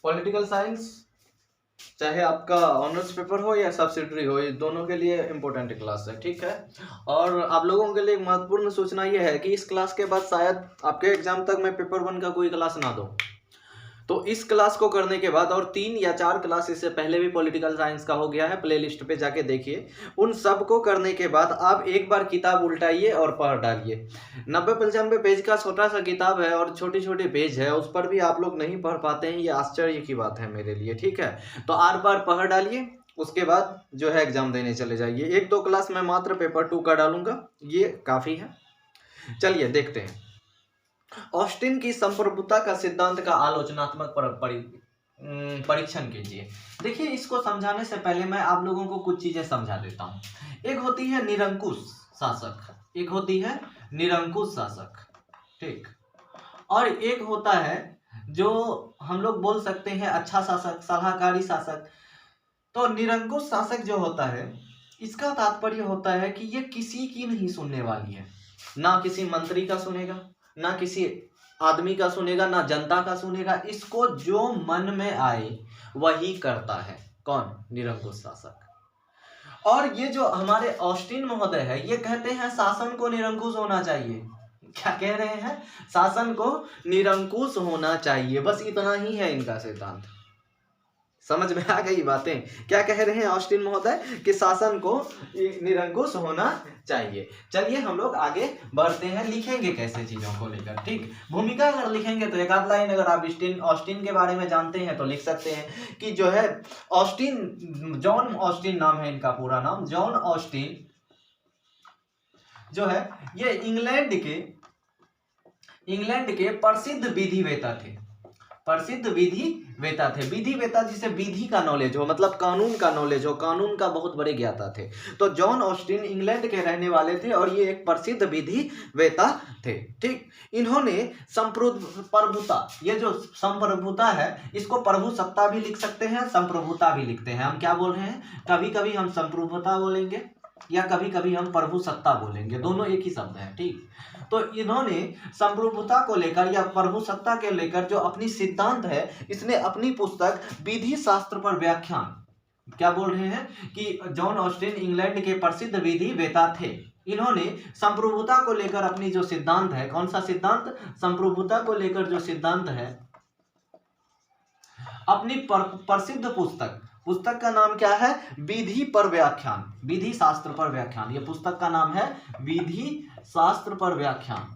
Political science चाहे आपका honours paper हो या सब्सिडरी हो, ये दोनों के लिए इम्पोर्टेंट क्लास है, ठीक है। और आप लोगों के लिए महत्वपूर्ण सूचना ये है कि इस क्लास के बाद शायद आपके एग्जाम तक मैं पेपर 1 का कोई क्लास ना दूं। तो इस क्लास को करने के बाद और 3 या 4 क्लास इससे पहले भी पॉलिटिकल साइंस का हो गया है, प्लेलिस्ट पे जाके देखिए। उन सब को करने के बाद आप एक बार किताब उल्टाइए और पढ़ डालिए। 90-95 पेज का छोटा सा किताब है और छोटी छोटी पेज है, उस पर भी आप लोग नहीं पढ़ पाते हैं, ये आश्चर्य की बात है मेरे लिए, ठीक है। तो आर बार पढ़ डालिए, उसके बाद जो है एग्जाम देने चले जाइए। 1-2 क्लास मैं मात्र पेपर 2 का डालूंगा, ये काफ़ी है। चलिए देखते हैं। ऑस्टिन की संप्रभुता का सिद्धांत का आलोचनात्मक परीक्षण कीजिए। देखिए, इसको समझाने से पहले मैं आप लोगों को कुछ चीजें समझा देता हूं। एक होती है निरंकुश शासक, एक होती है निरंकुश शासक, ठीक। और एक होता है जो हम लोग बोल सकते हैं अच्छा शासक, सलाहकारी शासक। तो निरंकुश शासक जो होता है, इसका तात्पर्य होता है कि ये किसी की नहीं सुनने वाली है, ना किसी मंत्री का सुनेगा, ना किसी आदमी का सुनेगा, ना जनता का सुनेगा। इसको जो मन में आए वही करता है। कौन? निरंकुश शासक। और ये जो हमारे ऑस्टिन महोदय है, ये कहते हैं शासन को निरंकुश होना चाहिए। क्या कह रहे हैं? शासन को निरंकुश होना चाहिए, बस इतना ही है इनका सिद्धांत। समझ में आ गई बातें? क्या कह रहे हैं ऑस्टिन महोदय? कि शासन को निरंकुश होना चाहिए। चलिए हम लोग आगे बढ़ते हैं। लिखेंगे कैसे चीजों को लेकर, ठीक। भूमिका अगर लिखेंगे तो एक आध लाइन अगर आप ऑस्टिन के बारे में जानते हैं तो लिख सकते हैं कि जो है ऑस्टिन, जॉन ऑस्टिन नाम है इनका पूरा नाम। जॉन ऑस्टिन जो है ये इंग्लैंड के प्रसिद्ध विधिवेता थे। प्रसिद्ध विधिवेता थे। विधिवेता जिसे विधि का नॉलेज हो, मतलब कानून का नॉलेज हो, कानून का बहुत बड़े ज्ञाता थे। तो जॉन ऑस्टिन इंग्लैंड के रहने वाले थे और ये एक प्रसिद्ध विधिवेता थे, ठीक। इन्होंने संप्रभुता, ये जो संप्रभुता है, इसको प्रभुसत्ता भी लिख सकते हैं, संप्रभुता भी लिखते हैं। हम क्या बोल रहे हैं? कभी कभी हम संप्रभुता बोलेंगे या कभी कभी हम प्रभुसत्ता बोलेंगे, दोनों एक ही शब्द है, ठीक। तो इन्होंने संप्रभुता को लेकर या प्रभुसत्ता के लेकर जो अपनी सिद्धांत है, इसने अपनी पुस्तक विधि शास्त्र पर व्याख्यान, क्या बोल रहे हैं कि जॉन ऑस्टिन इंग्लैंड के प्रसिद्ध विधिवेता थे। इन्होंने संप्रभुता को लेकर अपनी जो सिद्धांत है, कौन सा सिद्धांत? संप्रभुता को लेकर जो सिद्धांत है, अपनी प्रसिद्ध पुस्तक का नाम क्या है? विधि पर व्याख्यान, विधि शास्त्र पर व्याख्यान। ये पुस्तक का नाम है विधि शास्त्र पर व्याख्यान।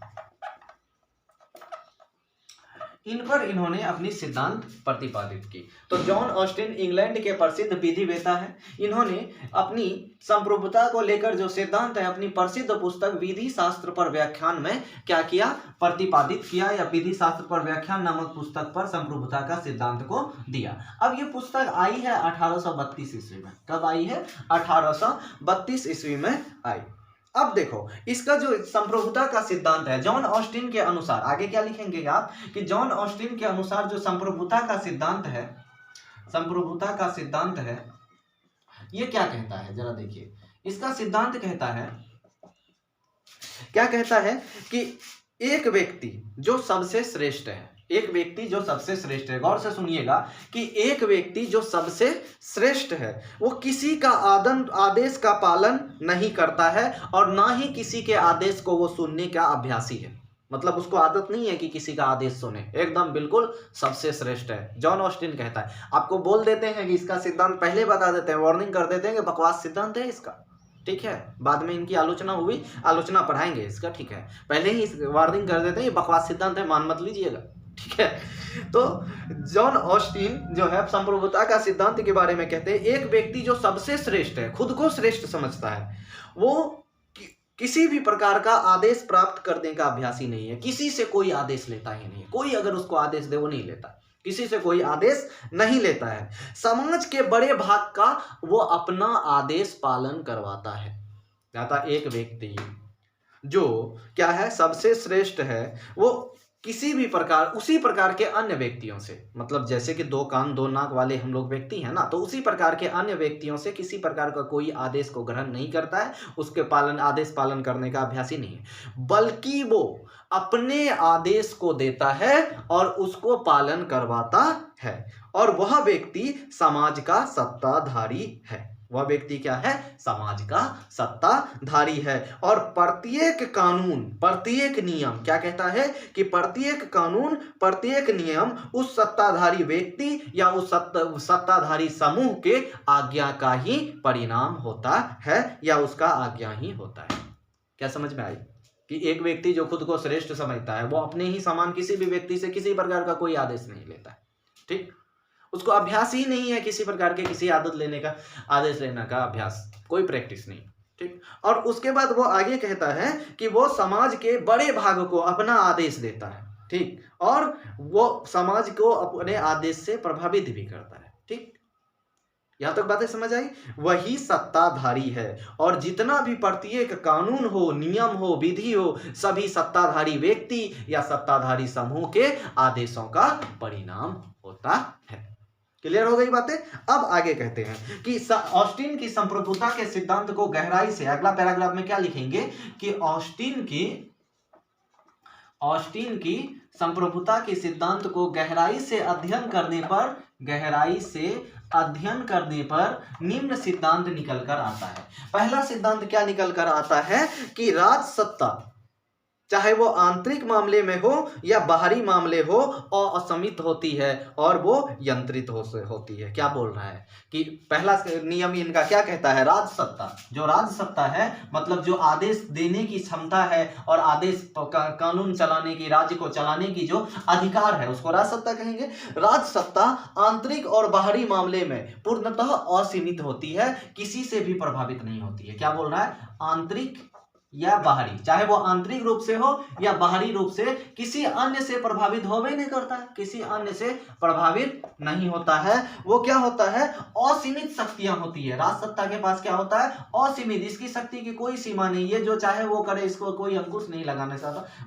इन पर इन्होंने अपनी सिद्धांत प्रतिपादित की। तो जॉन ऑस्टिन इंग्लैंड के प्रसिद्ध विधिवेता है। इन्होंने अपनी संप्रभुता को लेकर जो सिद्धांत है, अपनी प्रसिद्ध पुस्तक विधि शास्त्र पर व्याख्यान में क्या किया? प्रतिपादित किया, या विधि शास्त्र पर व्याख्यान नामक पुस्तक पर संप्रभुता का सिद्धांत को दिया। अब ये पुस्तक आई है 1832 ईस्वी में। कब आई है? 1832 ईस्वी में आई। अब देखो, इसका जो संप्रभुता का सिद्धांत है, जॉन ऑस्टिन के अनुसार, आगे क्या लिखेंगे आप कि जॉन ऑस्टिन के अनुसार जो संप्रभुता का सिद्धांत है, संप्रभुता का सिद्धांत है, ये क्या कहता है? जरा देखिए, इसका सिद्धांत कहता है, क्या कहता है कि एक व्यक्ति जो सबसे श्रेष्ठ है, एक व्यक्ति जो सबसे श्रेष्ठ है, गौर से सुनिएगा कि एक व्यक्ति जो सबसे श्रेष्ठ है, वो किसी का आदेश का पालन नहीं करता है और ना ही किसी के आदेश को वो सुनने का अभ्यासी है। मतलब उसको आदत नहीं है कि किसी का आदेश सुने, एकदम बिल्कुल सबसे श्रेष्ठ है। जॉन ऑस्टिन कहता है। आपको बोल देते हैं कि इसका सिद्धांत पहले बता देते हैं, वार्निंग कर देते हैं कि बकवास सिद्धांत है इसका, ठीक है। बाद में इनकी आलोचना हुई, आलोचना पढ़ाएंगे इसका, ठीक है। पहले ही वार्निंग कर देते हैं ये बकवास सिद्धांत है, मान मत लीजिएगा, ठीक है। तो जॉन ऑस्टिन जो है संप्रभुता का सिद्धांत के बारे में कहते हैं, एक व्यक्ति जो सबसे श्रेष्ठ है, खुद को श्रेष्ठ समझता है, वो किसी भी प्रकार का आदेश प्राप्त करने का अभ्यासी नहीं है। किसी से कोई आदेश लेता ही नहीं है। कोई अगर उसको आदेश दे वो नहीं लेता, किसी से कोई आदेश नहीं लेता है। समाज के बड़े भाग का वो अपना आदेश पालन करवाता है। कहता एक व्यक्ति जो क्या है, सबसे श्रेष्ठ है, वो किसी भी प्रकार उसी प्रकार के अन्य व्यक्तियों से, मतलब जैसे कि दो कान दो नाक वाले हम लोग व्यक्ति हैं ना, तो उसी प्रकार के अन्य व्यक्तियों से किसी प्रकार का कोई आदेश को ग्रहण नहीं करता है, उसके आदेश पालन करने का अभ्यासी नहीं है, बल्कि वो अपने आदेश को देता है और उसको पालन करवाता है। और वह व्यक्ति समाज का सत्ताधारी है। वह व्यक्ति क्या है? समाज का सत्ताधारी है। और प्रत्येक कानून, प्रत्येक नियम, क्या कहता है कि प्रत्येक कानून, प्रत्येक नियम उस सत्ताधारी व्यक्ति या उस सत्ताधारी समूह के आज्ञा का ही परिणाम होता है या उसका आज्ञा ही होता है। क्या समझ में आई? कि एक व्यक्ति जो खुद को श्रेष्ठ समझता है वो अपने ही समान किसी भी व्यक्ति से किसी प्रकार का कोई आदेश नहीं लेता है। ठीक, उसको अभ्यास ही नहीं है किसी प्रकार के किसी आदत लेने का, आदेश लेने का अभ्यास, कोई प्रैक्टिस नहीं। ठीक, और उसके बाद वो आगे कहता है कि वो समाज के बड़े भाग को अपना आदेश देता है। ठीक, और वो समाज को अपने आदेश से प्रभावित भी करता है। ठीक, यहां तक बातें समझ आई? वही सत्ताधारी है। और जितना भी प्रत्येक कानून हो, नियम हो, विधि हो, सभी सत्ताधारी व्यक्ति या सत्ताधारी समूह के आदेशों का परिणाम होता है। क्लियर हो गई बातें? अब आगे कहते हैं कि ऑस्टिन की संप्रभुता के सिद्धांत को गहराई से, अगला पैराग्राफ में क्या लिखेंगे कि ऑस्टिन की संप्रभुता के सिद्धांत को गहराई से अध्ययन करने पर निम्न सिद्धांत निकल कर आता है। पहला सिद्धांत क्या निकल कर आता है कि राज सत्ता, चाहे वो आंतरिक मामले में हो या बाहरी मामले हो, असीमित होती है और वो यंत्रित होती है। क्या बोल रहा है कि पहला नियम इनका क्या कहता है? राज सत्ता, जो राज सत्ता है मतलब जो आदेश देने की क्षमता है और आदेश कानून चलाने की, राज्य को चलाने की जो अधिकार है उसको राज सत्ता कहेंगे। राज सत्ता आंतरिक और बाहरी मामले में पूर्णतः असीमित होती है, किसी से भी प्रभावित नहीं होती है। क्या बोल रहा है? आंतरिक या बाहरी, चाहे वो आंतरिक रूप से हो या बाहरी रूप से, किसी अन्य से प्रभावित होवे नहीं करता है, किसी अन्य से प्रभावित नहीं होता है। वो क्या होता है? असीमित शक्तियां होती है। राज सत्ता के पास क्या होता है? असीमित, इसकी शक्ति की कोई सीमा नहीं है, जो चाहे वो करे, इसको कोई अंकुश नहीं लगाने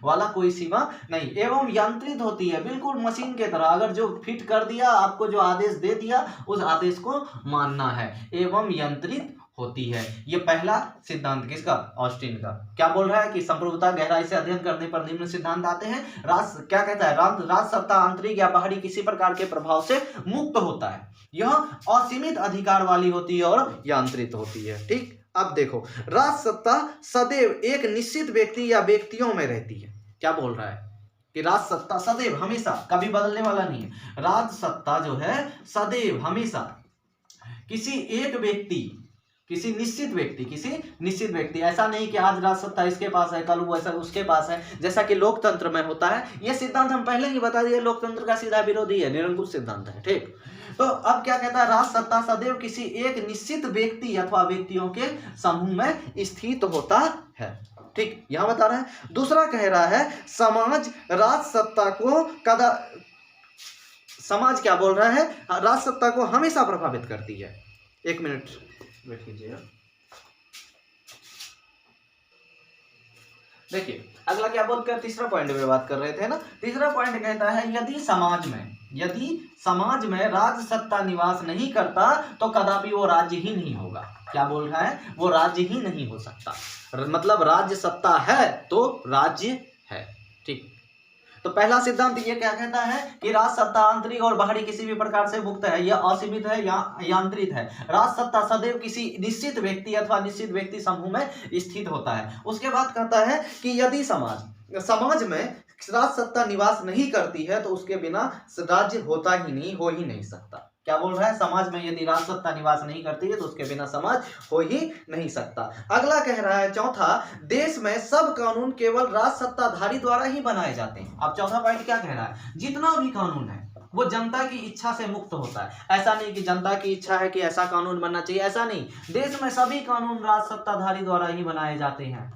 वाला कोई सीमा नहीं। एवं यंत्रित होती है, बिल्कुल मशीन के तरह, अगर जो फिट कर दिया, आपको जो आदेश दे दिया उस आदेश को मानना है। एवं यंत्रित होती है। ये पहला सिद्धांत किसका? ऑस्टिन का। क्या बोल रहा है कि संप्रभुता गहराई से अध्ययन करने पर निम्न सिद्धांत आते हैं। क्या कहता है? राज सत्ता आंतरिक या बाहरी किसी प्रकार के प्रभाव से मुक्त होता है, यह असीमित अधिकार वाली होती है और यांत्रित होती है। ठीक, अब देखो, राज सत्ता सदैव एक निश्चित व्यक्ति या व्यक्तियों में रहती है। क्या बोल रहा है कि राज सत्ता सदैव, हमेशा, कभी बदलने वाला नहीं है। राज सत्ता जो है सदैव, हमेशा किसी एक व्यक्ति, किसी निश्चित व्यक्ति, ऐसा नहीं कि आज राज सत्ता इसके पास है, कल वो ऐसा उसके पास है, जैसा कि लोकतंत्र में होता है। यह सिद्धांत हम पहले ही बता दिए, लोकतंत्र का सीधा विरोधी है, निरंकुश सिद्धांत है। ठीक, तो अब क्या कहता है? राज सत्ता सदैव किसी एक निश्चित व्यक्ति अथवा व्यक्तियों के समूह में स्थित होता है। ठीक, यहां बता रहा है। दूसरा कह रहा है समाज राज सत्ता को समाज क्या बोल रहा है? राज सत्ता को हमेशा प्रभावित करती है। एक मिनट वेट कीजिएगा। देखिए अगला क्या बोलकर तीसरा पॉइंट में बात कर रहे थे ना। तीसरा पॉइंट कहता है यदि समाज में राज सत्ता निवास नहीं करता तो कदापि वो राज्य ही नहीं होगा। क्या बोल रहा है? वो राज्य ही नहीं हो सकता, मतलब राज्य सत्ता है तो राज्य है। ठीक, तो पहला सिद्धांत ये क्या कहता है कि राज सत्ता आंतरिक और बाहरी किसी भी प्रकार से मुक्त है, यह असीमित है या यांत्रित है। राज सत्ता सदैव किसी निश्चित व्यक्ति अथवा निश्चित व्यक्ति समूह में स्थित होता है। उसके बाद कहता है कि यदि समाज में राज सत्ता निवास नहीं करती है तो उसके बिना राज्य होता ही नहीं, हो ही नहीं सकता। क्या बोल रहा है? समाज में यदि राज सत्ता निवास नहीं करती है तो उसके बिना समाज हो ही नहीं सकता। अगला कह रहा है चौथा, देश में सब कानून केवल राज सत्ताधारी द्वारा ही बनाए जाते हैं। अब चौथा पॉइंट क्या कह रहा है? जितना भी कानून है वो जनता की इच्छा से मुक्त होता है। ऐसा नहीं कि जनता की इच्छा है कि ऐसा कानून बनना चाहिए, ऐसा नहीं। देश में सभी कानून राज सत्ताधारी द्वारा ही बनाए जाते हैं।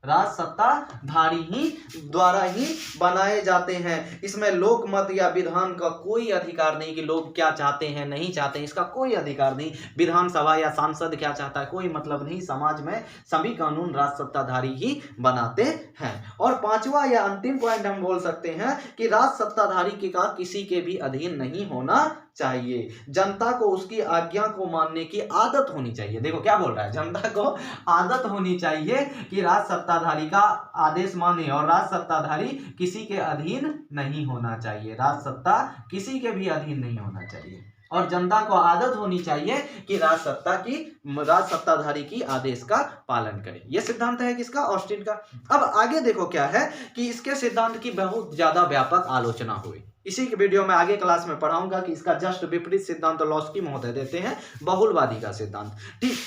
राज सत्ताधारी ही द्वारा ही बनाए जाते हैं। इसमें लोक मत या विधान का कोई अधिकार नहीं कि लोग क्या चाहते हैं नहीं चाहते हैं, इसका कोई अधिकार नहीं। विधानसभा या सांसद क्या चाहता है कोई मतलब नहीं। समाज में सभी कानून राज सत्ताधारी ही बनाते हैं। और पांचवा या अंतिम पॉइंट हम बोल सकते हैं कि राज सत्ताधारी का किसी के भी अधीन नहीं होना चाहिए। जनता को उसकी आज्ञा को मानने की आदत होनी चाहिए। देखो क्या बोल रहा है, जनता को आदत होनी चाहिए कि राज सत्ताधारी का आदेश माने, और राज सत्ताधारी किसी के अधीन नहीं होना चाहिए। राज सत्ता किसी के भी अधीन नहीं होना चाहिए, और जनता को आदत होनी चाहिए कि राज सत्ताधारी की आदेश का पालन करे। यह सिद्धांत है किसका, ऑस्टिन का। अब आगे देखो क्या है कि इसके सिद्धांत की बहुत ज्यादा व्यापक आलोचना हुई। इसी के वीडियो में आगे क्लास में पढ़ाऊंगा कि इसका जस्ट विपरीत सिद्धांत लॉस्की महोदय देते हैं, बहुलवादी का सिद्धांत। ठीक,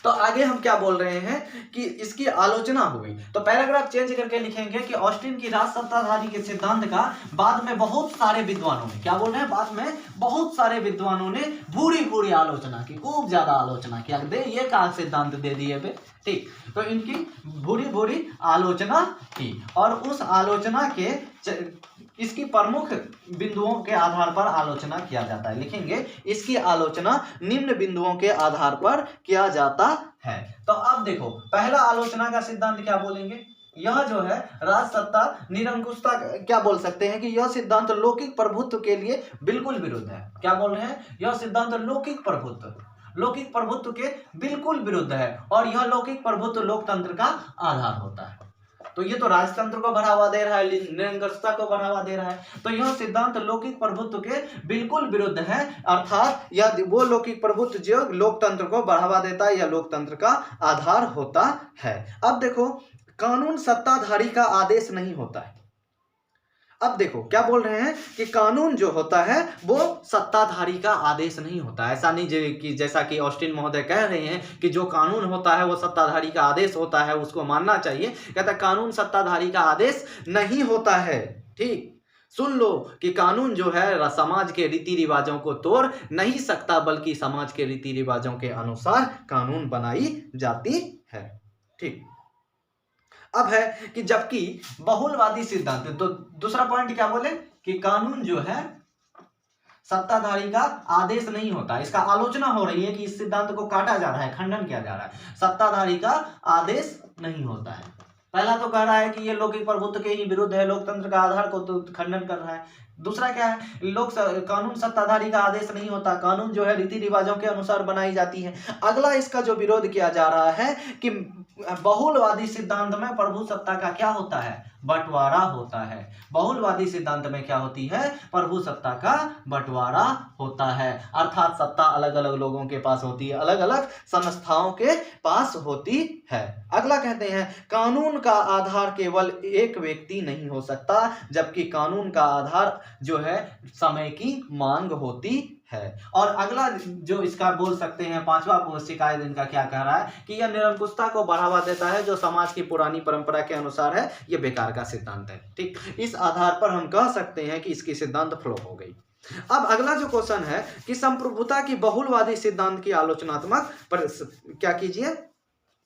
तो आगे हम क्या बोल रहे हैं कि इसकी आलोचना हुई, तो पैराग्राफ चेंज करके लिखेंगे कि ऑस्टिन की राज सत्ताधारी के सिद्धांत का बाद में बहुत सारे विद्वानों ने, क्या बोल रहे हैं, बाद में बहुत सारे विद्वानों ने भूरी आलोचना की, खूब ज्यादा आलोचना किया। दे ये का सिद्धांत दे दिए बे, ठीक, तो इनकी भूरी आलोचना की, और उस आलोचना के इसकी प्रमुख बिंदुओं के आधार पर आलोचना किया जाता है। लिखेंगे इसकी आलोचना निम्न बिंदुओं के आधार पर किया जाता है। तो अब देखो पहला आलोचना का सिद्धांत क्या बोलेंगे, यह जो है राज सत्ता निरंकुशता, क्या बोल सकते हैं कि यह सिद्धांत लौकिक प्रभुत्व के लिए बिल्कुल विरुद्ध है। क्या बोल रहे हैं, यह सिद्धांत लौकिक प्रभुत्व के बिल्कुल विरुद्ध है, और यह लौकिक प्रभुत्व लोकतंत्र का आधार होता है। तो ये तो राजतंत्र को बढ़ावा दे रहा है, निरंकुशता को बढ़ावा दे रहा है। तो यह सिद्धांत लौकिक प्रभुत्व के बिल्कुल विरुद्ध है, अर्थात यह वो लौकिक प्रभुत्व जो लोकतंत्र को बढ़ावा देता है या लोकतंत्र का आधार होता है। अब देखो कानून सत्ताधारी का आदेश नहीं होता है। अब देखो क्या बोल रहे हैं कि कानून जो होता है वो सत्ताधारी का आदेश नहीं होता। ऐसा नहीं कि जैसा कि ऑस्टिन महोदय कह रहे हैं कि जो कानून होता है वो सत्ताधारी का आदेश होता है, उसको मानना चाहिए। कहता है कानून सत्ताधारी का आदेश नहीं होता है। ठीक, सुन लो कि कानून जो है समाज के रीति रिवाजों को तोड़ नहीं सकता, बल्कि समाज के रीति रिवाजों के अनुसार कानून बनाई जाती है। ठीक, अब है कि जबकि बहुलवादी सिद्धांत, तो दूसरा पॉइंट क्या बोले कि कानून जो है सत्ताधारी का आदेश नहीं होता। इसका आलोचना हो रही है कि इस सिद्धांत को काटा जा रहा है, खंडन किया जा रहा है, सत्ताधारी का आदेश नहीं होता है। पहला तो कह रहा है कि ये लौकिक प्रभुत्व के ही विरुद्ध है, लोकतंत्र का आधार को तो खंडन कर रहा है। दूसरा क्या है, कानून सत्ताधारी का आदेश नहीं होता, कानून जो है रीति रिवाजों के अनुसार बनाई जाती है। अगला इसका जो विरोध किया जा रहा है कि बहुलवादी सिद्धांत में प्रभु सत्ता का क्या होता है, बंटवारा होता है। बहुलवादी सिद्धांत में क्या होती है, प्रभु सत्ता का बंटवारा होता है, अर्थात सत्ता अलग अलग लोगों के पास होती है, अलग अलग संस्थाओं के पास होती है। अगला कहते हैं कानून का आधार केवल एक व्यक्ति नहीं हो सकता, जबकि कानून का आधार जो है समय की मांग होती है। और अगला जो इसका बोल सकते हैं पांचवा शिकायत इनका क्या कह रहा है कि यह निरंकुशता को बढ़ावा देता है, जो समाज की पुरानी परंपरा के अनुसार है, यह बेकार का सिद्धांत है। ठीक, इस आधार पर हम कह सकते हैं कि इसकी सिद्धांत फ्लॉप हो गई। अब अगला जो क्वेश्चन है कि संप्रभुता की बहुलवादी सिद्धांत की आलोचनात्मक क्या कीजिए,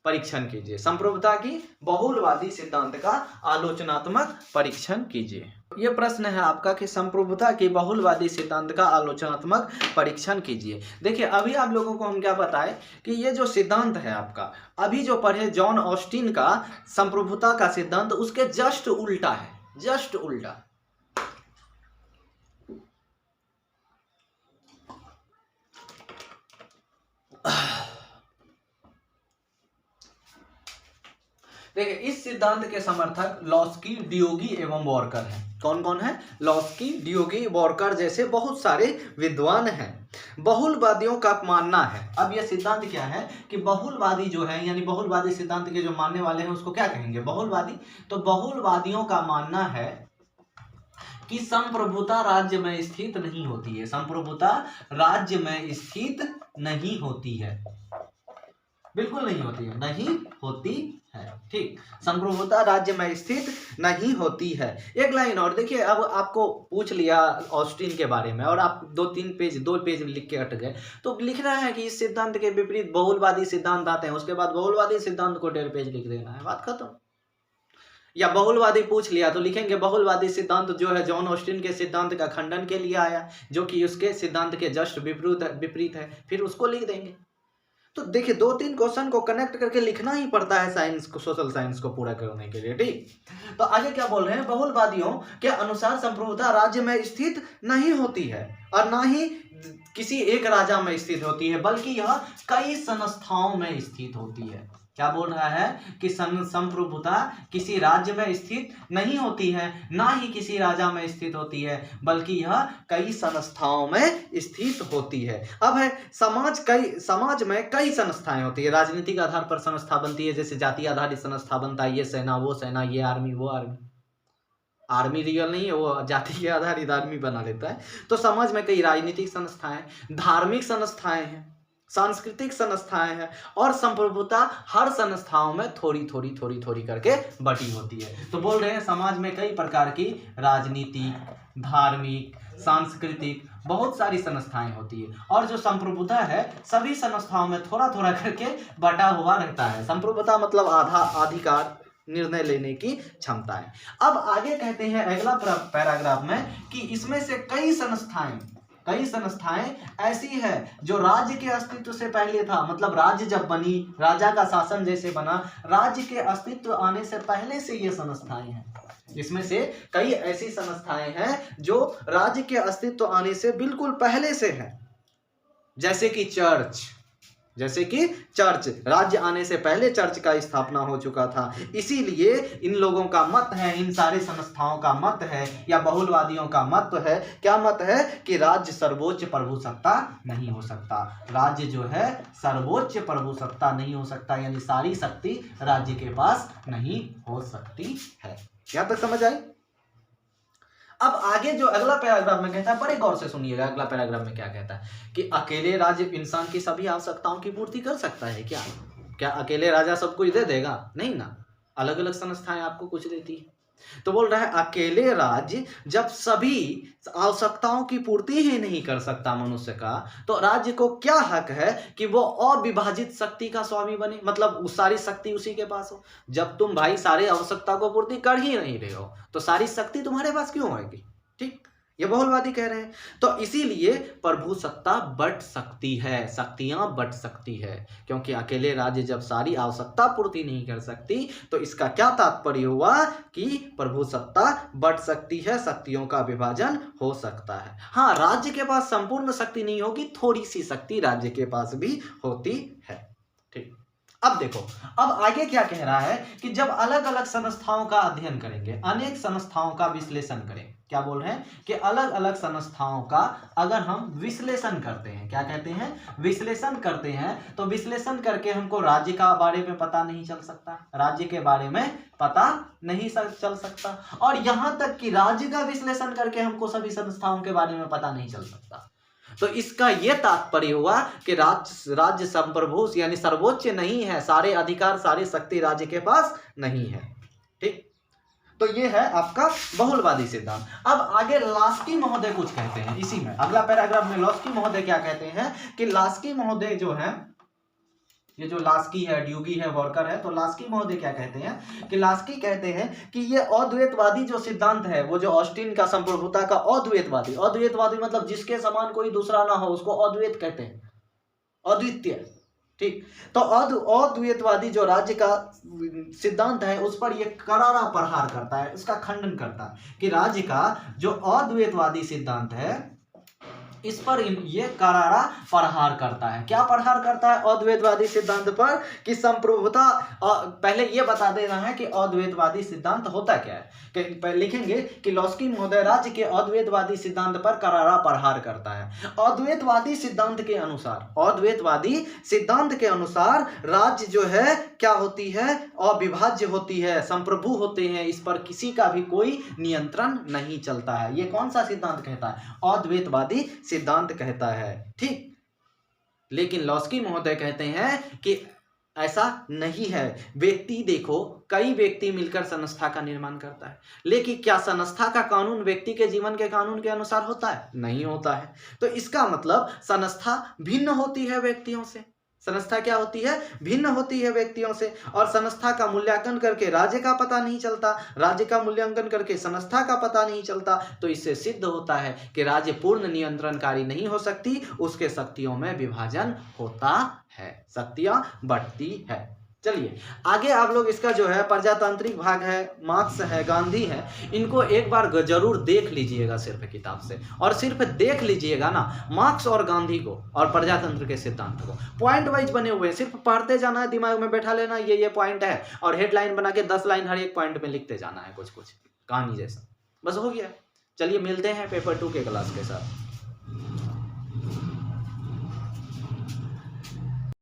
परीक्षण कीजिए। संप्रभुता की बहुलवादी सिद्धांत का आलोचनात्मक परीक्षण कीजिए। ये प्रश्न है आपका कि संप्रभुता की बहुलवादी सिद्धांत का आलोचनात्मक परीक्षण कीजिए। देखिए अभी आप लोगों को हम क्या बताएं कि ये जो सिद्धांत है आपका, अभी जो पढ़े जॉन ऑस्टिन का संप्रभुता का सिद्धांत, उसके जस्ट उल्टा है, जस्ट उल्टा। देखिए इस सिद्धांत के समर्थक लॉस्की, डियोगी एवं वॉरकर हैं। कौन कौन है, लॉस्की, डियोगी, वॉरकर जैसे बहुत सारे विद्वान हैं। बहुलवादियों का मानना है, अब यह सिद्धांत क्या है कि बहुलवादी जो है यानी बहुलवादी सिद्धांत के जो मानने वाले हैं उसको क्या कहेंगे, बहुलवादी। तो बहुलवादियों का मानना है कि संप्रभुता राज्य में स्थित नहीं होती है, संप्रभुता राज्य में स्थित नहीं होती है। बिल्कुल नहीं होती है, नहीं होती है। ठीक, संप्रभुता राज्य में स्थित नहीं होती है। एक लाइन और देखिए, अब आपको पूछ लिया ऑस्टिन के बारे में और आप दो पेज लिख के अट गए, तो लिख रहा है कि इस सिद्धांत के विपरीत बहुलवादी सिद्धांत आते हैं, उसके बाद बहुलवादी सिद्धांत को 1.5 पेज लिख देना है, बात खत्म। या बहुलवादी पूछ लिया तो लिखेंगे बहुलवादी सिद्धांत जो है जॉन ऑस्टिन के सिद्धांत का खंडन के लिए आया, जो कि उसके सिद्धांत के जस्ट विपरीत है, फिर उसको लिख देंगे। तो देखिए 2-3 क्वेश्चन को कनेक्ट करके लिखना ही पड़ता है साइंस को, सोशल साइंस को पूरा करने के लिए। ठीक, तो आगे क्या बोल रहे हैं, बहुलवादियों के अनुसार संप्रभुता राज्य में स्थित नहीं होती है और ना ही किसी एक राजा में स्थित होती है, बल्कि यह कई संस्थाओं में स्थित होती है। क्या बोल रहा है कि संप्रभुता किसी राज्य में स्थित नहीं होती है, ना ही किसी राजा में स्थित होती है, बल्कि यह कई संस्थाओं में स्थित होती है। अब है समाज में कई संस्थाएं होती है, राजनीतिक आधार पर संस्था बनती है, जैसे जाति आधारित संस्था बनता है, ये सेना वो सेना, ये आर्मी वो आर्मी। आर्मी रियल नहीं है, वो जाति के आधारित आर्मी बना लेता है। तो समाज में कई राजनीतिक संस्थाएं, धार्मिक संस्थाएं हैं, सांस्कृतिक संस्थाएं हैं, और संप्रभुता हर संस्थाओं में थोड़ी थोड़ी करके बटी होती है। तो बोल रहे हैं समाज में कई प्रकार की राजनीतिक, धार्मिक, सांस्कृतिक बहुत सारी संस्थाएं होती है, और जो संप्रभुता है सभी संस्थाओं में थोड़ा करके बटा हुआ रहता है। संप्रभुता मतलब अधिकार, निर्णय लेने की क्षमता है। अब आगे कहते हैं अगला पैराग्राफ में कि इसमें से कई संस्थाएं ऐसी है जो राज्य के अस्तित्व से पहले था, मतलब राज्य जब बनी, राजा का शासन जैसे बना, राज्य के अस्तित्व आने से पहले से ये संस्थाएं हैं। इसमें से कई ऐसी संस्थाएं हैं जो राज्य के अस्तित्व आने से बिल्कुल पहले से है, जैसे कि चर्च राज्य आने से पहले चर्च का स्थापना हो चुका था। इसीलिए इन लोगों का मत है, इन सारे संस्थाओं का मत है, या बहुलवादियों का मत है, क्या मत है कि राज्य सर्वोच्च प्रभुसत्ता नहीं हो सकता। राज्य जो है सर्वोच्च प्रभुसत्ता नहीं हो सकता, यानी सारी शक्ति राज्य के पास नहीं हो सकती है। यहां तक समझ आई? अब आगे जो अगला पैराग्राफ में कहता है, बड़े गौर से सुनिएगा, अगला पैराग्राफ में क्या कहता है कि अकेले राज्य इंसान की सभी आवश्यकताओं की पूर्ति कर सकता है क्या? क्या अकेले राजा सब कुछ दे देगा? नहीं ना, अलग अलग संस्थाएं आपको कुछ देती है। तो बोल रहा है अकेले राज्य जब सभी आवश्यकताओं की पूर्ति ही नहीं कर सकता मनुष्य का, तो राज्य को क्या हक है कि वो अविभाजित शक्ति का स्वामी बने, मतलब सारी शक्ति उसी के पास हो। जब तुम भाई सारे आवश्यकता को पूर्ति कर ही नहीं रहे हो तो सारी शक्ति तुम्हारे पास क्यों आएगी? ठीक, ये बहुलवादी कह रहे हैं। तो इसीलिए प्रभु सत्ता बट सकती है, शक्तियां बट सकती है, क्योंकि अकेले राज्य जब सारी आवश्यकता पूर्ति नहीं कर सकती, तो इसका क्या तात्पर्य हुआ कि प्रभु सत्ता बट सकती है, शक्तियों का विभाजन हो सकता है। हाँ, राज्य के पास संपूर्ण शक्ति नहीं होगी, थोड़ी सी शक्ति राज्य के पास भी होती है। ठीक, अब देखो, अब आगे क्या कह रहा है कि जब अलग अलग संस्थाओं का अध्ययन करेंगे, अनेक संस्थाओं का विश्लेषण करें। क्या बोल रहे हैं कि अलग अलग संस्थाओं का अगर हम विश्लेषण करते हैं, क्या कहते हैं, विश्लेषण करते हैं, तो विश्लेषण करके हमको राज्य का बारे में पता नहीं चल सकता, राज्य के बारे में पता नहीं चल सकता, और यहां तक कि राज्य का विश्लेषण करके हमको सभी संस्थाओं के बारे में पता नहीं चल सकता। तो इसका यह तात्पर्य हुआ कि राज्य संप्रभु यानी सर्वोच्च नहीं है, सारे अधिकार सारी शक्ति राज्य के पास नहीं है। ठीक, तो ये है आपका बहुलवादी सिद्धांत। अब आगे लास्की महोदय कुछ कहते हैं इसी में, अगला पैराग्राफ में लास्की महोदय क्या कहते हैं कि लास्की महोदय जो है, ये जो लास्की है, ड्यूगी है, वॉर्कर है, तो लास्की महोदय क्या कहते हैं कि लास्की कहते हैं कि ये अद्वैतवादी जो सिद्धांत है, वो जो ऑस्टिन का संप्रभुता का अद्वैतवादी मतलब जिसके समान कोई दूसरा ना हो, उसको अद्वैत कहते हैं, अद्वितीय। ठीक, तो अद्वैतवादी जो राज्य का सिद्धांत है उस पर यह करारा प्रहार करता है, उसका खंडन करता है कि राज्य का जो अद्वैतवादी सिद्धांत है इस पर ये करारा प्रहार करता है। क्या प्रहार करता है अद्वैतवादी सिद्धांत पर कि संप्रभुता, पहले ये बता देना है कि अद्वैतवादी सिद्धांत होता क्या है, कि लिखेंगे कि लास्की महोदय राज्य के अद्वैतवादी सिद्धांत पर करारा प्रहार करता है। अद्वैतवादी सिद्धांत के अनुसार राज्य जो है क्या होती है, अविभाज्य होती है, संप्रभु होते हैं, इस पर किसी का भी कोई नियंत्रण नहीं चलता है। ये कौन सा सिद्धांत कहता है? अद्वैतवादी सिद्धांत कहता है। ठीक, लेकिन लास्की महोदय कहते हैं कि ऐसा नहीं है। व्यक्ति देखो, कई व्यक्ति मिलकर संस्था का निर्माण करता है, लेकिन क्या संस्था का कानून व्यक्ति के जीवन के कानून के अनुसार होता है? नहीं होता है। तो इसका मतलब संस्था भिन्न होती है व्यक्तियों से। संस्था क्या होती है? भिन्न होती है व्यक्तियों से। और संस्था का मूल्यांकन करके राज्य का पता नहीं चलता, राज्य का मूल्यांकन करके संस्था का पता नहीं चलता। तो इससे सिद्ध होता है कि राज्य पूर्ण नियंत्रणकारी नहीं हो सकती, उसके शक्तियों में विभाजन होता है, शक्तियां बढ़ती है। चलिए आगे आप लोग इसका जो है प्रजातांत्रिक भाग है, मार्क्स है, गांधी है, इनको एक बार जरूर देख लीजिएगा सिर्फ किताब से, और सिर्फ देख लीजिएगा ना, मार्क्स और गांधी को और प्रजातंत्र के सिद्धांत को पॉइंट वाइज बने हुए हैं, सिर्फ पढ़ते जाना है, दिमाग में बैठा लेना ये पॉइंट है, और हेडलाइन बना के 10 लाइन हर एक पॉइंट में लिखते जाना है, कुछ कुछ कहानी जैसा, बस हो गया। चलिए मिलते हैं पेपर 2 के क्लास के साथ।